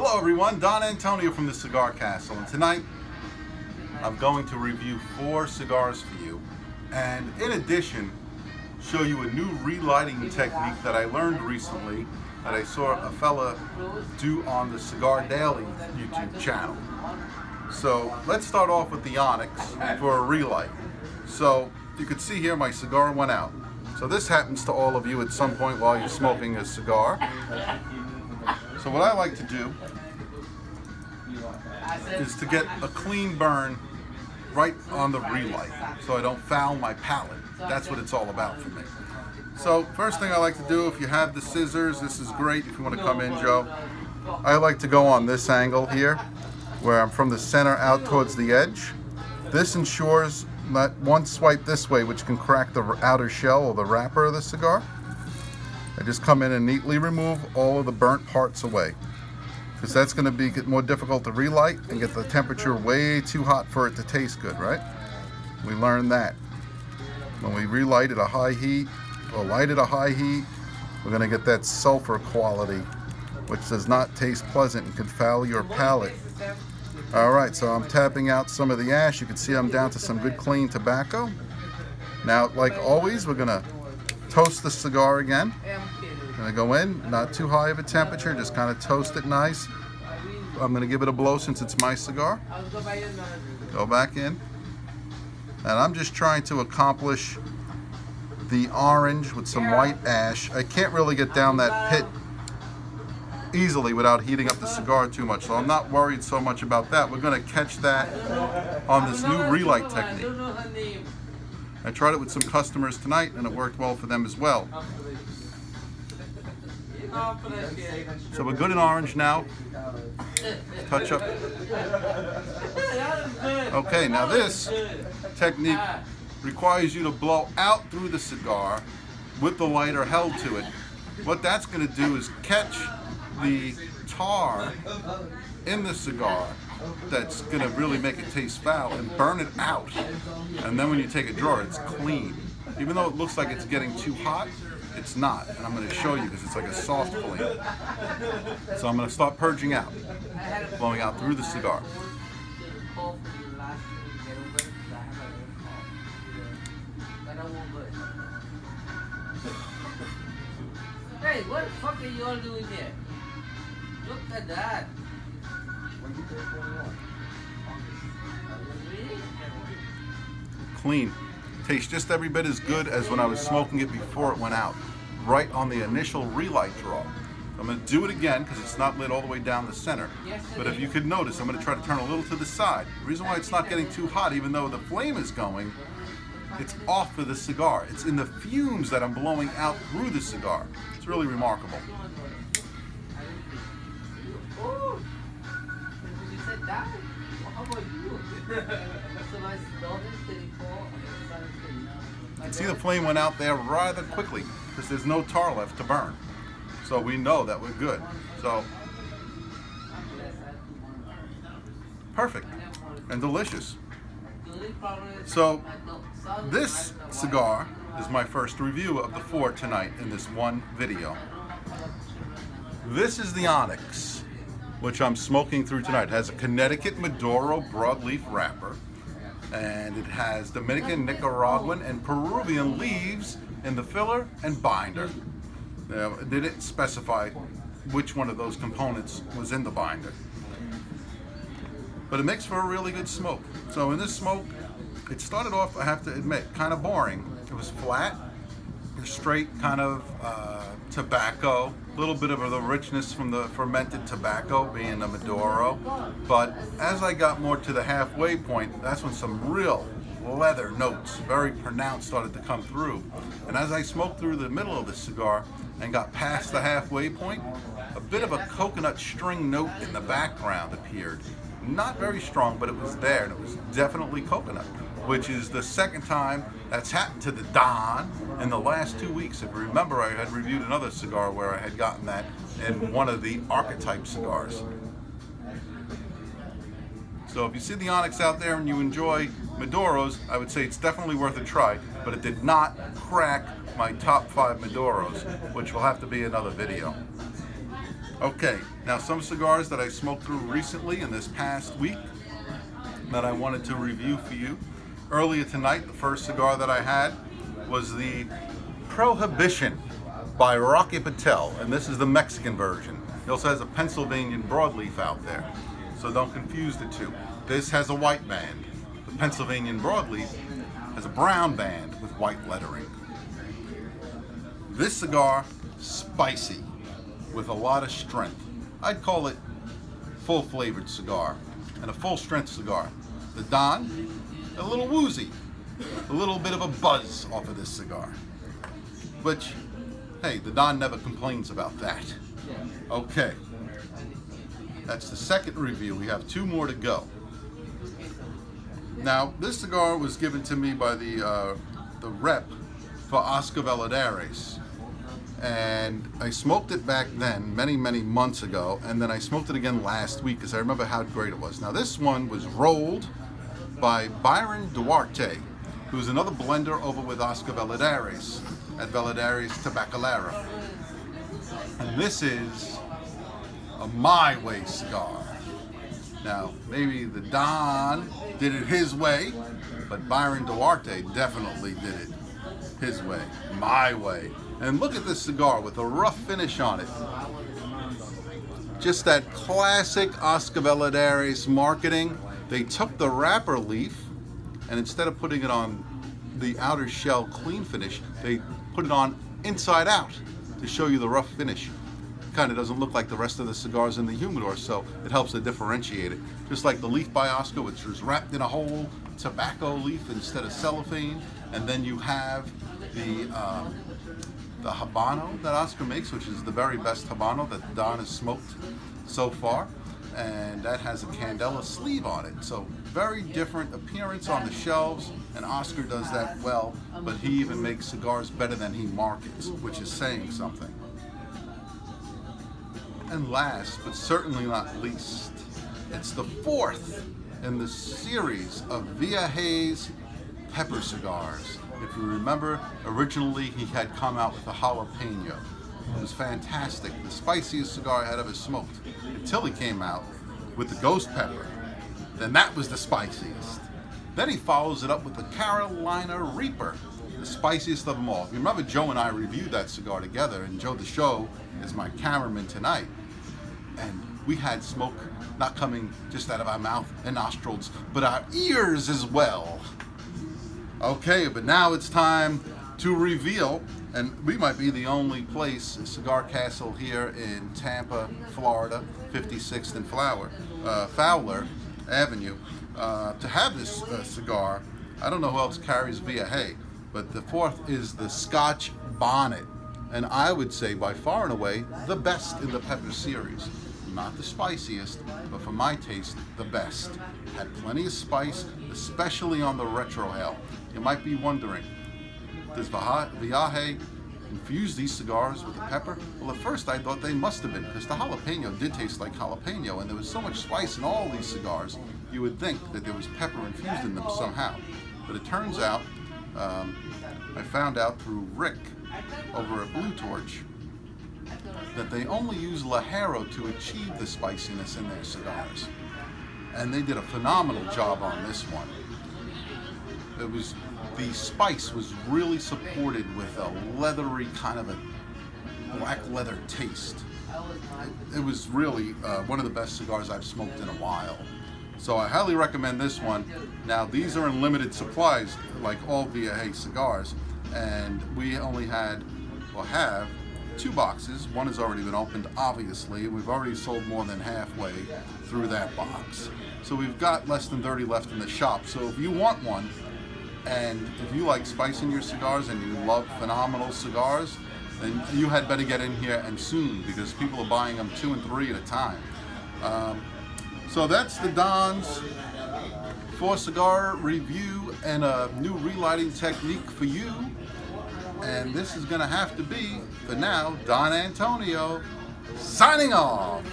Hello everyone, Don Antonio from the Cigar Castle, and tonight I'm going to review 4 cigars for you, and in addition show you a new relighting technique that I learned recently that I saw a fella do on the Cigar Daily YouTube channel. So let's start off with the Onyx for a relight. So you can see here my cigar went out. So this happens to all of you at some point while you're smoking a cigar. So what I like to do is to get a clean burn right on the relight so I don't foul my palate. That's what it's all about for me. So first thing I like to do, if you have the scissors, this is great if you want to come in, Joe. I like to go on this angle here where I'm from the center out towards the edge. This ensures that one swipe this way, which can crack the outer shell or the wrapper of the cigar. I just come in and neatly remove all of the burnt parts away, because that's going to be more difficult to relight and get the temperature way too hot for it to taste good, right? We learned that. When we relight at a high heat, or light at a high heat, we're going to get that sulfur quality, which does not taste pleasant and can foul your palate. Alright, so I'm tapping out some of the ash. You can see I'm down to some good clean tobacco. Now, like always, we're going to toast the cigar again. Going to go in, not too high of a temperature, just kind of toast it nice. I'm going to give it a blow since it's my cigar. Go back in. And I'm just trying to accomplish the orange with some white ash. I can't really get down that pit easily without heating up the cigar too much, so I'm not worried so much about that. We're going to catch that on this new relight technique. I tried it with some customers tonight and it worked well for them as well. So we're good in orange now. Touch up. Okay, now this technique requires you to blow out through the cigar with the lighter held to it. What that's going to do is catch the tar in the cigar that's going to really make it taste foul and burn it out. And then when you take a drawer, it's clean. Even though it looks like it's getting too hot, it's not. And I'm going to show you because it's like a soft flame. So I'm going to start purging out, blowing out through the cigar. Hey, what the fuck are you all doing here? Look at that. Clean. Tastes just every bit as good as when I was smoking it before it went out. Right on the initial relight draw. I'm going to do it again because it's not lit all the way down the center. But if you could notice, I'm going to try to turn a little to the side. The reason why it's not getting too hot, even though the flame is going, it's off of the cigar. It's in the fumes that I'm blowing out through the cigar. It's really remarkable. You can see the flame went out there rather quickly because there's no tar left to burn. So we know that we're good. So, perfect and delicious. So, this cigar is my first review of the 4 tonight in this one video. This is the Onyx, which I'm smoking through tonight. It has a Connecticut Maduro broadleaf wrapper, and it has Dominican, Nicaraguan, and Peruvian leaves in the filler and binder. Now, it didn't specify which one of those components was in the binder, but it makes for a really good smoke. So in this smoke, it started off, I have to admit, kind of boring. It was flat, straight kind of tobacco, a little bit of the richness from the fermented tobacco being a Maduro. But as I got more to the halfway point, that's when some real leather notes, very pronounced, started to come through. And as I smoked through the middle of the cigar and got past the halfway point, a bit of a coconut string note in the background appeared. Not very strong, but it was there, and it was definitely coconut, which is the second time that's happened to the Don in the last 2 weeks. If you remember, I had reviewed another cigar where I had gotten that in one of the archetype cigars. So if you see the Onyx out there and you enjoy Maduros, I would say it's definitely worth a try, but it did not crack my top 5 Maduros, which will have to be another video. Okay, now some cigars that I smoked through recently in this past week that I wanted to review for you. Earlier tonight, the first cigar that I had was the Prohibition by Rocky Patel, and this is the Mexican version. He also has a Pennsylvania broadleaf out there, so don't confuse the two. This has a white band. The Pennsylvania broadleaf has a brown band with white lettering. This cigar, spicy, with a lot of strength. I'd call it full-flavored cigar and a full-strength cigar. The Don, a little woozy, a little bit of a buzz off of this cigar. Which, hey, the Don never complains about that. Okay, that's the second review. We have 2 more to go. Now, this cigar was given to me by the rep for Oscar Valladares. And I smoked it back then, many months ago, and then I smoked it again last week because I remember how great it was. Now this one was rolled by Byron Duarte, who's another blender over with Oscar Valladares at Valladares Tabacalera. And this is a My Way cigar. Now, maybe the Don did it his way, but Byron Duarte definitely did it his way, my way. And look at this cigar with a rough finish on it. Just that classic Oscar Valladares marketing. They took the wrapper leaf, and instead of putting it on the outer shell clean finish, they put it on inside out to show you the rough finish. Kind of doesn't look like the rest of the cigars in the humidor, so it helps to differentiate it. Just like the leaf by Oscar, which was wrapped in a whole tobacco leaf instead of cellophane, and then you have the Habano that Oscar makes, which is the very best Habano that Don has smoked so far, and that has a candela sleeve on it. So very different appearance on the shelves, and Oscar does that well, but he even makes cigars better than he markets, which is saying something. And last, but certainly not least, it's the 4th in the series of Viajes pepper cigars. If you remember, originally he had come out with a jalapeno. It was fantastic, the spiciest cigar I had ever smoked, until he came out with the ghost pepper. Then that was the spiciest. Then he follows it up with the Carolina Reaper, the spiciest of them all. If you remember, Joe and I reviewed that cigar together, and Joe the Show is my cameraman tonight. And we had smoke not coming just out of our mouth and nostrils, but our ears as well. Okay, but now it's time to reveal, and we might be the only place, Cigar Castle here in Tampa, Florida, 56th and Fowler Avenue, to have this cigar. I don't know who else carries Viaje, but the 4th is the Scotch Bonnet, and I would say by far and away the best in the pepper series. Not the spiciest, but for my taste, the best. Had plenty of spice, especially on the retrohale. You might be wondering, does Viaje infuse these cigars with the pepper? Well, at first I thought they must have been, because the jalapeno did taste like jalapeno, and there was so much spice in all these cigars, you would think that there was pepper infused in them somehow. But it turns out, I found out through Rick over at Blue Torch, that they only use Ligero to achieve the spiciness in their cigars. And they did a phenomenal job on this one. The spice was really supported with a leathery kind of a black leather taste. It was really one of the best cigars I've smoked in a while. So I highly recommend this one. Now these are in limited supplies, like all Viaje cigars, and we only have 2 boxes. One has already been opened, obviously. We've already sold more than halfway through that box. So we've got less than 30 left in the shop. So if you want one, and if you like spice in your cigars and you love phenomenal cigars, then you had better get in here and soon, because people are buying them 2 and 3 at a time. So that's the Don's 4 cigar review and a new relighting technique for you. And this is going to have to be, for now, Don Antonio signing off.